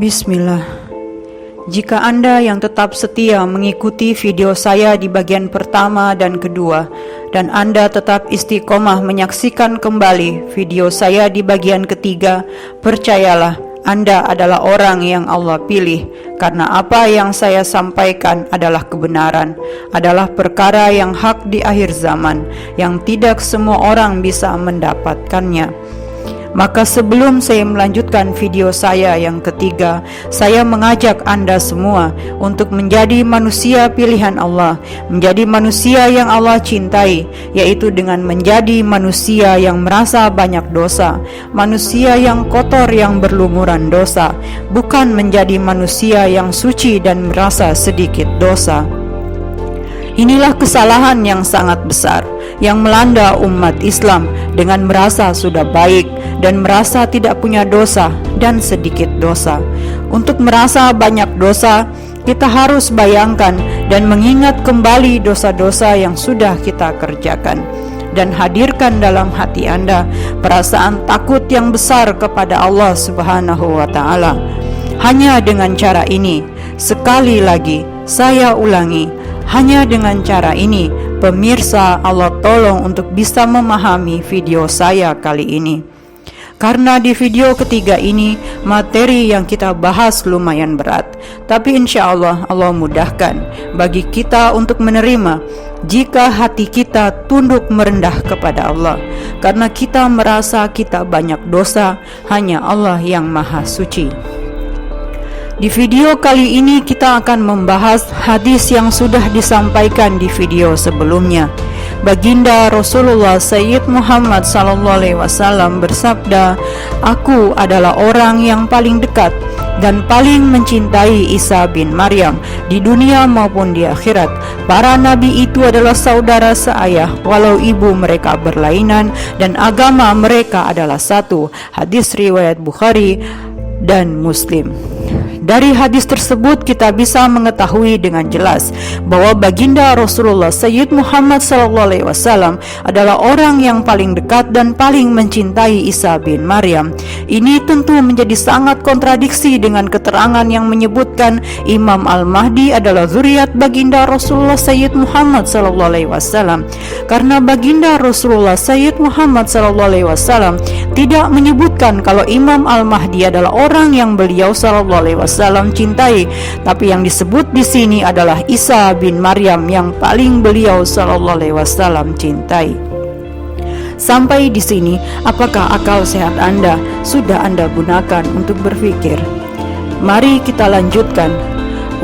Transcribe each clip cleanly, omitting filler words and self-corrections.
Bismillah. Jika Anda yang tetap setia mengikuti video saya di bagian pertama dan kedua, dan Anda tetap istiqomah menyaksikan kembali video saya di bagian ketiga, percayalah, Anda adalah orang yang Allah pilih, karena apa yang saya sampaikan adalah kebenaran, adalah perkara yang hak di akhir zaman, yang tidak semua orang bisa mendapatkannya. Maka sebelum saya melanjutkan video saya yang ketiga, saya mengajak Anda semua untuk menjadi manusia pilihan Allah, menjadi manusia yang Allah cintai, yaitu dengan menjadi manusia yang merasa banyak dosa, manusia yang kotor yang berlumuran dosa, bukan menjadi manusia yang suci dan merasa sedikit dosa. Inilah kesalahan yang sangat besar yang melanda umat Islam dengan merasa sudah baik dan merasa tidak punya dosa dan sedikit dosa. Untuk merasa banyak dosa, kita harus bayangkan dan mengingat kembali dosa-dosa yang sudah kita kerjakan, dan hadirkan dalam hati Anda perasaan takut yang besar kepada Allah Subhanahu wa Ta'ala. Hanya dengan cara ini, sekali lagi saya ulangi, hanya dengan cara ini, pemirsa Allah tolong untuk bisa memahami video saya kali ini. Karena di video ketiga ini, materi yang kita bahas lumayan berat, tapi insya Allah, Allah mudahkan bagi kita untuk menerima jika hati kita tunduk merendah kepada Allah. Karena kita merasa kita banyak dosa, hanya Allah yang maha suci. Di video kali ini kita akan membahas hadis yang sudah disampaikan di video sebelumnya. Baginda Rasulullah Sayyid Muhammad SAW bersabda, "Aku adalah orang yang paling dekat dan paling mencintai Isa bin Maryam di dunia maupun di akhirat. Para nabi itu adalah saudara seayah, walau ibu mereka berlainan dan agama mereka adalah satu." Hadis riwayat Bukhari dan Muslim. Dari hadis tersebut kita bisa mengetahui dengan jelas bahwa baginda Rasulullah Sayyid Muhammad SAW adalah orang yang paling dekat dan paling mencintai Isa bin Maryam. Ini tentu menjadi sangat kontradiksi dengan keterangan yang menyebutkan Imam Al-Mahdi adalah zuriat baginda Rasulullah Sayyid Muhammad SAW. Karena baginda Rasulullah Sayyid Muhammad SAW tidak menyebutkan kalau Imam Al-Mahdi adalah orang yang beliau SAW cintai, tapi yang disebut di sini adalah Isa bin Maryam yang paling beliau SAW cintai. Sampai di sini, apakah akal sehat Anda sudah Anda gunakan untuk berpikir? Mari kita lanjutkan.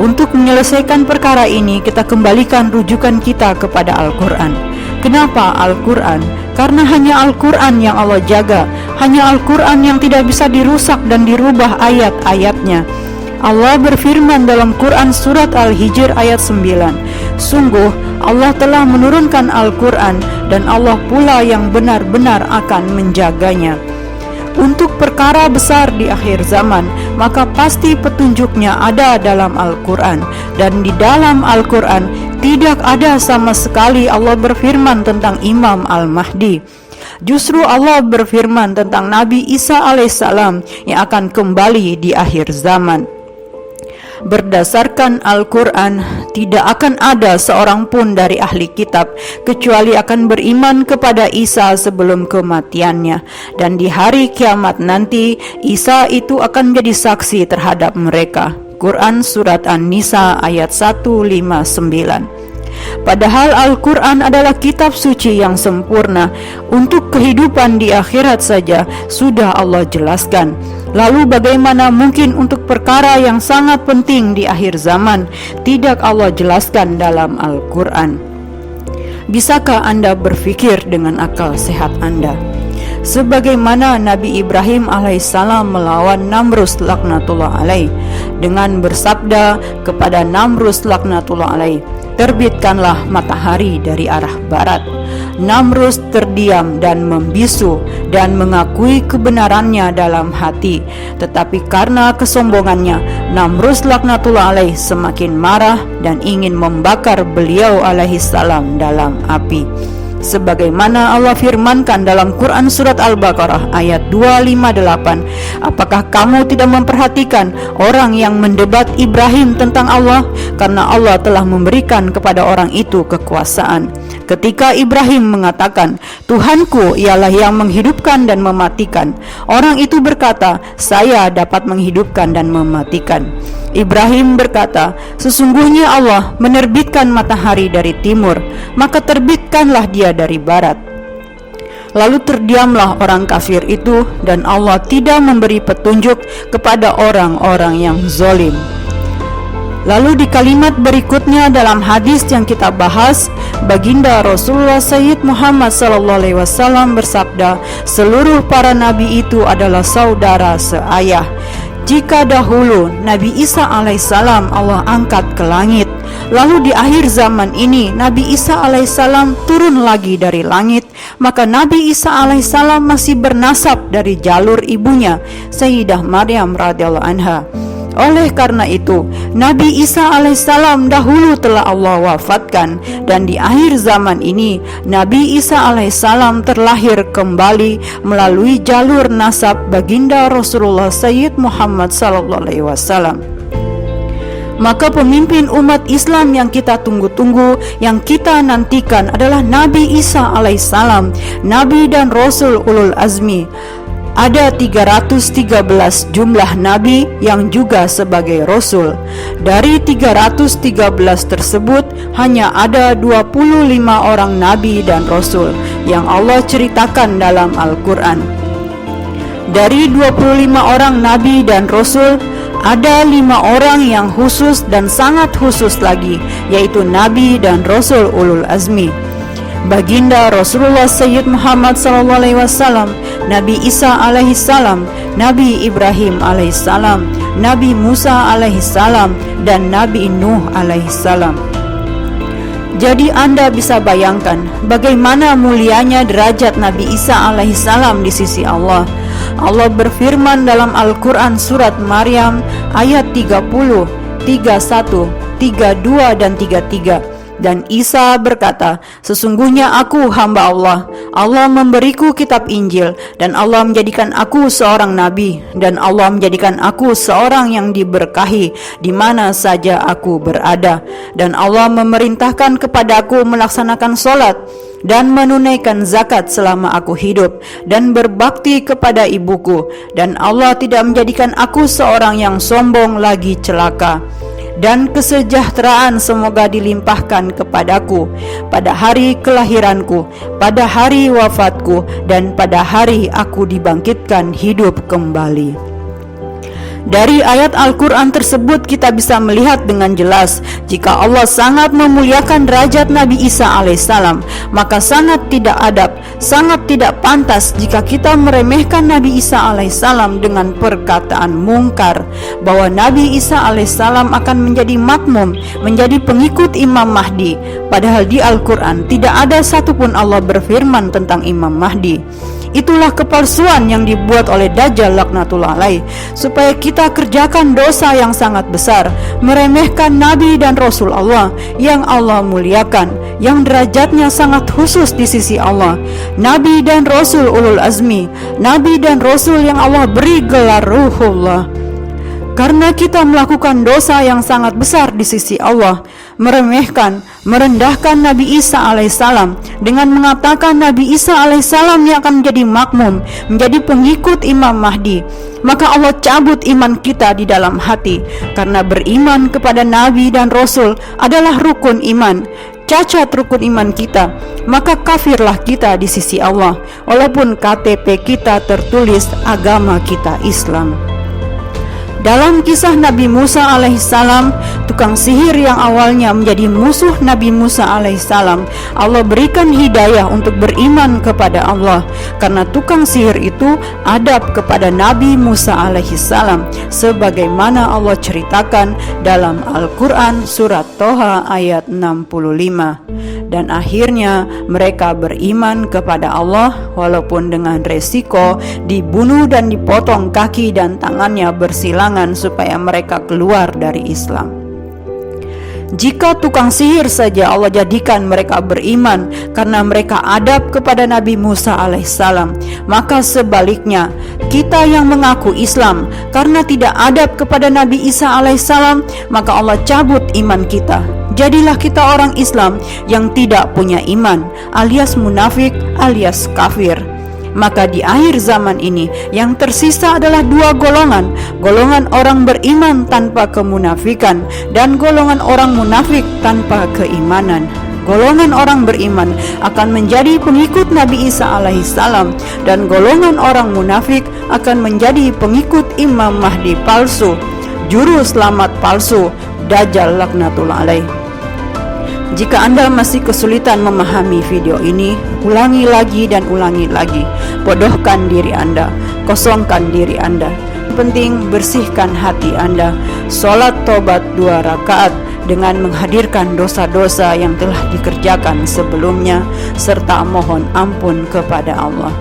Untuk menyelesaikan perkara ini, kita kembalikan rujukan kita kepada Al-Quran. Kenapa Al-Quran? Karena hanya Al-Quran yang Allah jaga, hanya Al-Quran yang tidak bisa dirusak dan dirubah ayat-ayatnya. Allah berfirman dalam Quran surat Al-Hijr ayat 9, "Sungguh Allah telah menurunkan Al-Quran dan Allah pula yang benar-benar akan menjaganya." Untuk perkara besar di akhir zaman, maka pasti petunjuknya ada dalam Al-Quran. Dan di dalam Al-Quran tidak ada sama sekali Allah berfirman tentang Imam Al-Mahdi. Justru Allah berfirman tentang Nabi Isa alaihissalam yang akan kembali di akhir zaman. Berdasarkan Al-Quran, tidak akan ada seorang pun dari ahli kitab kecuali akan beriman kepada Isa sebelum kematiannya, dan di hari kiamat nanti Isa itu akan menjadi saksi terhadap mereka. Quran surat An-Nisa ayat 159. Padahal Al-Quran adalah kitab suci yang sempurna. Untuk kehidupan di akhirat saja sudah Allah jelaskan. Lalu bagaimana mungkin untuk perkara yang sangat penting di akhir zaman tidak Allah jelaskan dalam Al-Quran? Bisakah Anda berpikir dengan akal sehat Anda? Sebagaimana Nabi Ibrahim alaihissalam melawan Namrus laknatullah alaih dengan bersabda kepada Namrus laknatullah alaih, "Terbitkanlah matahari dari arah barat." Namrus terdiam dan membisu dan mengakui kebenarannya dalam hati. Tetapi karena kesombongannya, Namrus laknatullah alaih semakin marah dan ingin membakar beliau alaihissalam dalam api. Sebagaimana Allah firmankan dalam Quran surat Al-Baqarah ayat 258, apakah kamu tidak memperhatikan orang yang mendebat Ibrahim tentang Allah, karena Allah telah memberikan kepada orang itu kekuasaan. Ketika Ibrahim mengatakan, Tuhanku ialah yang menghidupkan dan mematikan, orang itu berkata, saya dapat menghidupkan dan mematikan. Ibrahim berkata, sesungguhnya Allah menerbitkan matahari dari timur, maka terbitkanlah dia dari barat. Lalu terdiamlah orang kafir itu, dan Allah tidak memberi petunjuk kepada orang-orang yang zalim. Lalu di kalimat berikutnya dalam hadis yang kita bahas, baginda Rasulullah Sayyid Muhammad SAW bersabda, seluruh para nabi itu adalah saudara seayah. Jika dahulu Nabi Isa alaihissalam Allah angkat ke langit, lalu di akhir zaman ini Nabi Isa alaihissalam turun lagi dari langit, maka Nabi Isa alaihissalam masih bernasab dari jalur ibunya Sayyidah Maryam radhiyallahu anha. Oleh karena itu, Nabi Isa alaihissalam dahulu telah Allah wafatkan, dan di akhir zaman ini Nabi Isa alaihissalam terlahir kembali melalui jalur nasab baginda Rasulullah Sayyid Muhammad sallallahu alaihi wasallam. Maka pemimpin umat Islam yang kita tunggu-tunggu, yang kita nantikan adalah Nabi Isa alaihissalam, Nabi dan Rasul ulul azmi. Ada 313 jumlah nabi yang juga sebagai rasul. Dari 313 tersebut hanya ada 25 orang nabi dan rasul yang Allah ceritakan dalam Al-Quran. Dari 25 orang nabi dan rasul, ada 5 orang yang khusus dan sangat khusus lagi, yaitu nabi dan rasul ulul azmi. Baginda Rasulullah Sayyid Muhammad SAW, Nabi Isa alaihissalam, Nabi Ibrahim alaihissalam, Nabi Musa alaihissalam, dan Nabi Nuh alaihissalam. Jadi Anda bisa bayangkan bagaimana mulianya derajat Nabi Isa alaihissalam di sisi Allah. Allah berfirman dalam Al-Quran surat Maryam ayat 30, 31, 32 dan 33. Dan Isa berkata, sesungguhnya aku hamba Allah. Allah memberiku kitab Injil, dan Allah menjadikan aku seorang nabi, dan Allah menjadikan aku seorang yang diberkahi di mana saja aku berada. Dan Allah memerintahkan kepadaku melaksanakan sholat dan menunaikan zakat selama aku hidup, dan berbakti kepada ibuku. Dan Allah tidak menjadikan aku seorang yang sombong lagi celaka. Dan kesejahteraan semoga dilimpahkan kepadaku pada hari kelahiranku, pada hari wafatku, dan pada hari aku dibangkitkan hidup kembali. Dari ayat Al-Quran tersebut kita bisa melihat dengan jelas, jika Allah sangat memuliakan derajat Nabi Isa alaihissalam, maka sangat tidak adab, sangat tidak pantas jika kita meremehkan Nabi Isa alaihissalam dengan perkataan mungkar, bahwa Nabi Isa alaihissalam akan menjadi makmum, menjadi pengikut Imam Mahdi. Padahal di Al-Quran tidak ada satupun Allah berfirman tentang Imam Mahdi. Itulah kepalsuan yang dibuat oleh Dajjal laknatullah alaih, supaya kita kerjakan dosa yang sangat besar, meremehkan Nabi dan Rasul Allah yang Allah muliakan, yang derajatnya sangat khusus di sisi Allah. Nabi dan Rasul ulul azmi, Nabi dan Rasul yang Allah beri gelar Ruhullah. Karena kita melakukan dosa yang sangat besar di sisi Allah, meremehkan, merendahkan Nabi Isa alaihissalam dengan mengatakan Nabi Isa alaihissalam yang akan menjadi makmum, menjadi pengikut Imam Mahdi, maka Allah cabut iman kita di dalam hati. Karena beriman kepada Nabi dan Rasul adalah rukun iman. Cacat rukun iman kita, maka kafirlah kita di sisi Allah, walaupun KTP kita tertulis agama kita Islam. Dalam kisah Nabi Musa alaihissalam, tukang sihir yang awalnya menjadi musuh Nabi Musa alaihissalam, Allah berikan hidayah untuk beriman kepada Allah, karena tukang sihir itu adab kepada Nabi Musa alaihissalam, sebagaimana Allah ceritakan dalam Al-Quran surat Toha ayat 65. Dan akhirnya mereka beriman kepada Allah, walaupun dengan resiko dibunuh dan dipotong kaki dan tangannya bersilangan supaya mereka keluar dari Islam. Jika tukang sihir saja Allah jadikan mereka beriman karena mereka adab kepada Nabi Musa alaihissalam, maka sebaliknya kita yang mengaku Islam karena tidak adab kepada Nabi Isa alaihissalam, maka Allah cabut iman kita. Jadilah kita orang Islam yang tidak punya iman, alias munafik, alias kafir. Maka di akhir zaman ini yang tersisa adalah dua golongan, golongan orang beriman tanpa kemunafikan dan golongan orang munafik tanpa keimanan. Golongan orang beriman akan menjadi pengikut Nabi Isa alaihissalam dan golongan orang munafik akan menjadi pengikut Imam Mahdi palsu, juru selamat palsu, Dajjal laknatullah alaih. Jika Anda masih kesulitan memahami video ini, ulangi lagi dan ulangi lagi. Bodohkan diri Anda, kosongkan diri Anda. Yang penting bersihkan hati Anda. Sholat tobat 2 rakaat dengan menghadirkan dosa-dosa yang telah dikerjakan sebelumnya serta mohon ampun kepada Allah.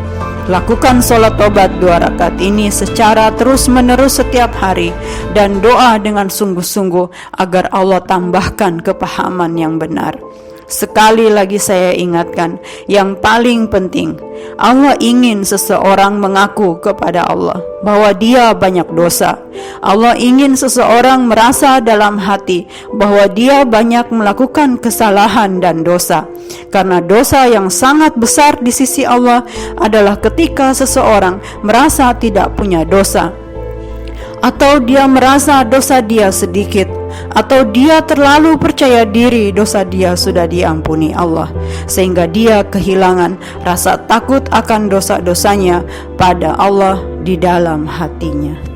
Lakukan sholat tobat 2 rakaat ini secara terus-menerus setiap hari dan doa dengan sungguh-sungguh agar Allah tambahkan kepahaman yang benar. Sekali lagi saya ingatkan, yang paling penting, Allah ingin seseorang mengaku kepada Allah bahwa dia banyak dosa. Allah ingin seseorang merasa dalam hati bahwa dia banyak melakukan kesalahan dan dosa. Karena dosa yang sangat besar di sisi Allah adalah ketika seseorang merasa tidak punya dosa, atau dia merasa dosa dia sedikit, atau dia terlalu percaya diri dosa dia sudah diampuni Allah, sehingga dia kehilangan rasa takut akan dosa-dosanya pada Allah di dalam hatinya.